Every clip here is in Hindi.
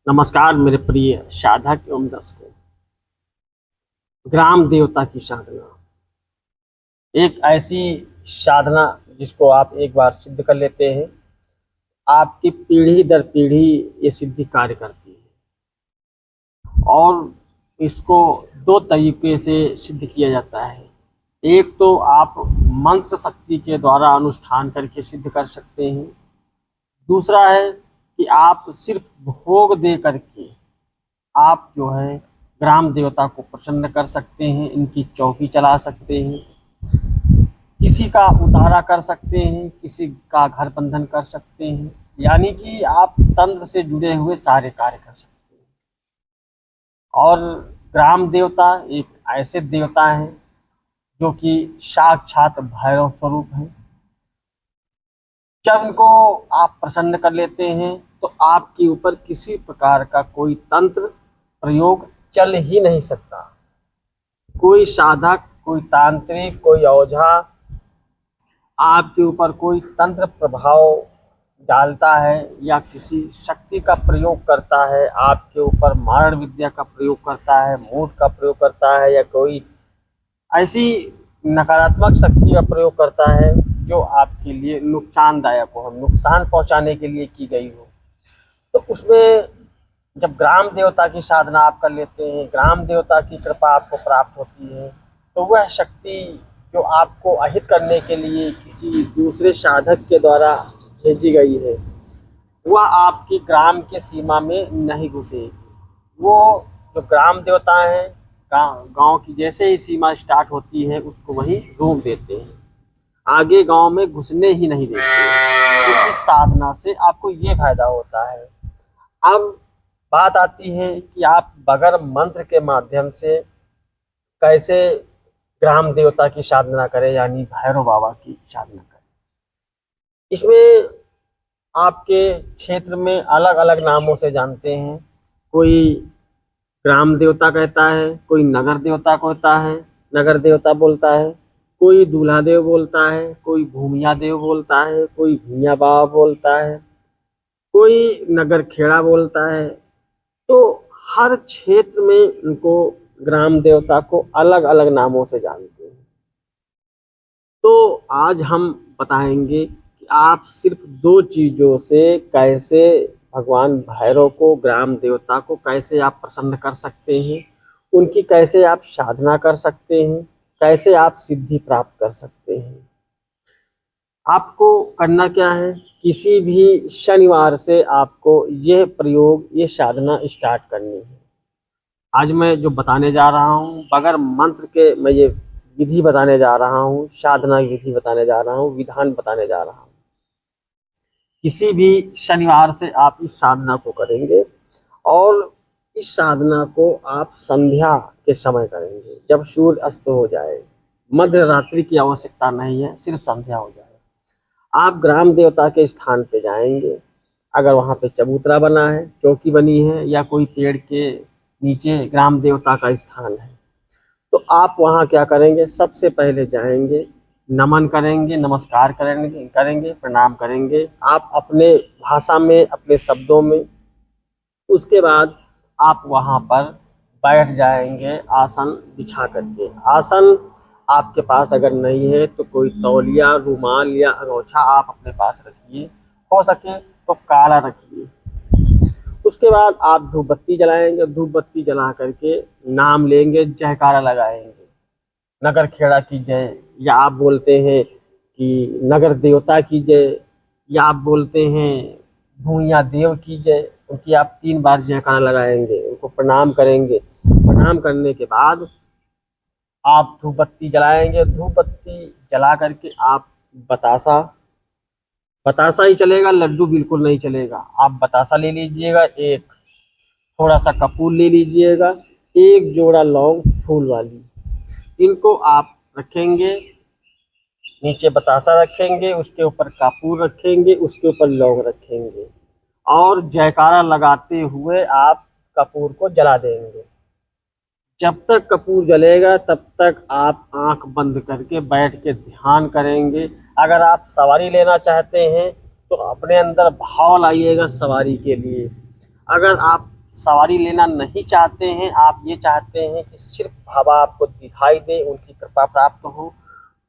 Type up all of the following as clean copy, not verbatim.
नमस्कार मेरे प्रिय साधक एवं दर्शकों। ग्राम देवता की साधना एक ऐसी साधना जिसको आप एक बार सिद्ध कर लेते हैं, आपकी पीढ़ी दर पीढ़ी ये सिद्धि कार्य करती है। और इसको दो तरीके से सिद्ध किया जाता है। एक तो आप मंत्र शक्ति के द्वारा अनुष्ठान करके सिद्ध कर सकते हैं। दूसरा है कि आप सिर्फ भोग दे करके आप जो है ग्राम देवता को प्रसन्न कर सकते हैं, इनकी चौकी चला सकते हैं, किसी का उतारा कर सकते हैं, किसी का घर बंधन कर सकते हैं। यानी कि आप तंत्र से जुड़े हुए सारे कार्य कर सकते हैं। और ग्राम देवता एक ऐसे देवता हैं जो कि साक्षात भैरव स्वरूप हैं। जब इनको आप प्रसन्न कर लेते हैं तो आपके ऊपर किसी प्रकार का कोई तंत्र प्रयोग चल ही नहीं सकता। कोई साधक, कोई तांत्रिक, कोई ओझा आपके ऊपर कोई तंत्र प्रभाव डालता है या किसी शक्ति का प्रयोग करता है, आपके ऊपर मारण विद्या का प्रयोग करता है, मूठ का प्रयोग करता है, या कोई ऐसी नकारात्मक शक्ति का प्रयोग करता है जो आपके लिए नुकसानदायक हो, नुकसान पहुंचाने के लिए की गई हो, तो उसमें जब ग्राम देवता की साधना आप कर लेते हैं, ग्राम देवता की कृपा आपको प्राप्त होती है, तो वह शक्ति जो आपको अहित करने के लिए किसी दूसरे साधक के द्वारा भेजी गई है, वह आपकी ग्राम के सीमा में नहीं घुसेगी। वो जो ग्राम देवता हैं, गांव की जैसे ही सीमा स्टार्ट होती है उसको वहीं रोक देते हैं, आगे गांव में घुसने ही नहीं देते। तो इस साधना से आपको ये फायदा होता है। अब बात आती है कि आप बगैर मंत्र के माध्यम से कैसे ग्राम देवता की साधना करें, यानी भैरव बाबा की साधना करें। इसमें आपके क्षेत्र में अलग अलग नामों से जानते हैं। कोई ग्राम देवता कहता है, कोई नगर देवता कहता है, नगर देवता बोलता है, कोई दूल्हा देव बोलता है, कोई भूमिया देव बोलता है, कोई भूमिया बाबा बोलता है, कोई नगर खेड़ा बोलता है। तो हर क्षेत्र में उनको ग्राम देवता को अलग अलग नामों से जानते हैं। तो आज हम बताएंगे कि आप सिर्फ दो चीज़ों से कैसे भगवान भैरव को, ग्राम देवता को कैसे आप प्रसन्न कर सकते हैं, उनकी कैसे आप साधना कर सकते हैं, कैसे आप सिद्धि प्राप्त कर सकते हैं। आपको करना क्या है, किसी भी शनिवार से आपको यह प्रयोग, ये साधना स्टार्ट करनी है। आज मैं जो बताने जा रहा हूँ, बगैर मंत्र के मैं ये विधि बताने जा रहा हूँ, साधना की विधि बताने जा रहा हूँ, विधान बताने जा रहा हूँ। किसी भी शनिवार से आप इस साधना को करेंगे और इस साधना को आप संध्या के समय करेंगे, जब सूर्य अस्त हो जाए। मध्य रात्रि की आवश्यकता नहीं है, सिर्फ संध्या हो जाए। आप ग्राम देवता के स्थान पे जाएंगे, अगर वहाँ पे चबूतरा बना है, चौकी बनी है, या कोई पेड़ के नीचे ग्राम देवता का स्थान है, तो आप वहाँ क्या करेंगे, सबसे पहले जाएंगे, नमन करेंगे, नमस्कार करेंगे, प्रणाम करेंगे आप अपने भाषा में, अपने शब्दों में। उसके बाद आप वहाँ पर बैठ जाएंगे आसन बिछा करके। आसन आपके पास अगर नहीं है तो कोई तौलिया, रुमाल या अंगोछा आप अपने पास रखिए, हो सके तो काला रखिए। उसके बाद आप धूप बत्ती जलाएंगे, धूप बत्ती जला करके नाम लेंगे, जयकारा लगाएंगे, नगर खेड़ा की जय, या आप बोलते हैं कि नगर देवता की जय, या आप बोलते हैं भूमिया देव की जय। उनकी आप 3 बार जयकारा लगाएंगे, उनको प्रणाम करेंगे। प्रणाम करने के बाद आप धूप बत्ती जलाएंगे, धूप बत्ती जला करके आप बतासा, बतासा ही चलेगा, लड्डू बिल्कुल नहीं चलेगा। आप बतासा ले लीजिएगा, एक थोड़ा सा कपूर ले लीजिएगा, एक जोड़ा लौंग फूल वाली, इनको आप रखेंगे। नीचे बतासा रखेंगे, उसके ऊपर कपूर रखेंगे, उसके ऊपर लौंग रखेंगे, और जयकारा लगाते हुए आप कपूर को जला देंगे। जब तक कपूर जलेगा तब तक आप आंख बंद करके बैठ के ध्यान करेंगे। अगर आप सवारी लेना चाहते हैं तो अपने अंदर भाव लाइएगा सवारी के लिए। अगर आप सवारी लेना नहीं चाहते हैं, आप ये चाहते हैं कि सिर्फ बाबा आपको दिखाई दे, उनकी कृपा प्राप्त हो,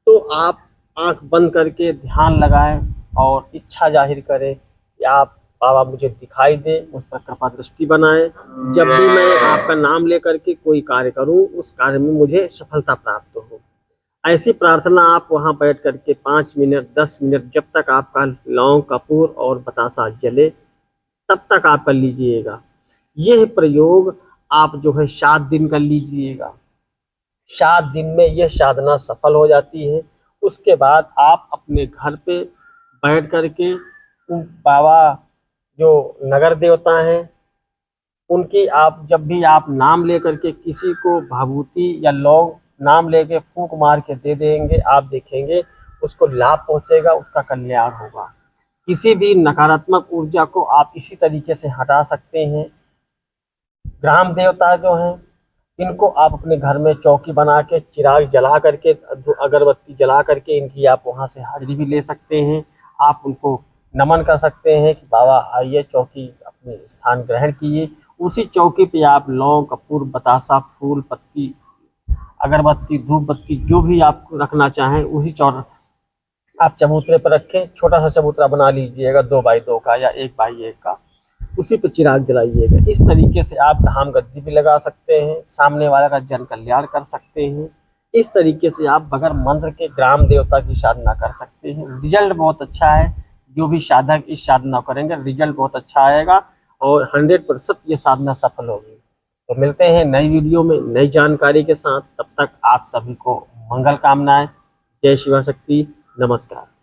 तो आप आंख बंद करके ध्यान लगाएं और इच्छा जाहिर करें कि आप बाबा मुझे दिखाई दे, उस पर कृपा दृष्टि बनाएं। जब भी मैं आपका नाम लेकर के कोई कार्य करूं, उस कार्य में मुझे सफलता प्राप्त हो। ऐसी प्रार्थना आप वहां बैठ करके 5 मिनट 10 मिनट, जब तक आपका लौंग कपूर और बतासा जले तब तक आप कर लीजिएगा। यह प्रयोग आप जो है 7 दिन कर लीजिएगा। 7 दिन में यह साधना सफल हो जाती है। उसके बाद आप अपने घर पे बैठ करके उन बाबा जो नगर देवता हैं उनकी आप जब भी आप नाम लेकर के किसी को भाभूति या लौंग नाम लेके फूंक मार के दे देंगे, आप देखेंगे उसको लाभ पहुंचेगा, उसका कल्याण होगा। किसी भी नकारात्मक ऊर्जा को आप इसी तरीके से हटा सकते हैं। ग्राम देवता जो हैं इनको आप अपने घर में चौकी बना के चिराग जला करके अगरबत्ती जला करके इनकी आप वहाँ से हाजिरी भी ले सकते हैं। आप उनको नमन कर सकते हैं कि बाबा आइए चौकी अपने स्थान ग्रहण कीजिए। उसी चौकी पे आप लौंग कपूर बतासा फूल पत्ती अगरबत्ती धूप बत्ती जो भी आप रखना चाहें उसी आप चबूतरे पर रखें। छोटा सा चबूतरा बना लीजिएगा 2 बाई 2 का या 1 बाई 1 का, उसी पे चिराग जलाइएगा। इस तरीके से आप धाम गद्दी भी लगा सकते हैं, सामने वाला का जन कल्याण कर सकते हैं। इस तरीके से आप बगैर मंत्र के ग्राम देवता की साधना कर सकते हैं। रिजल्ट बहुत अच्छा है। जो भी साधक इस साधना करेंगे रिजल्ट बहुत अच्छा आएगा और 100% ये साधना सफल होगी। तो मिलते हैं नई वीडियो में नई जानकारी के साथ। तब तक आप सभी को मंगल कामनाएं। जय शिव शक्ति। नमस्कार।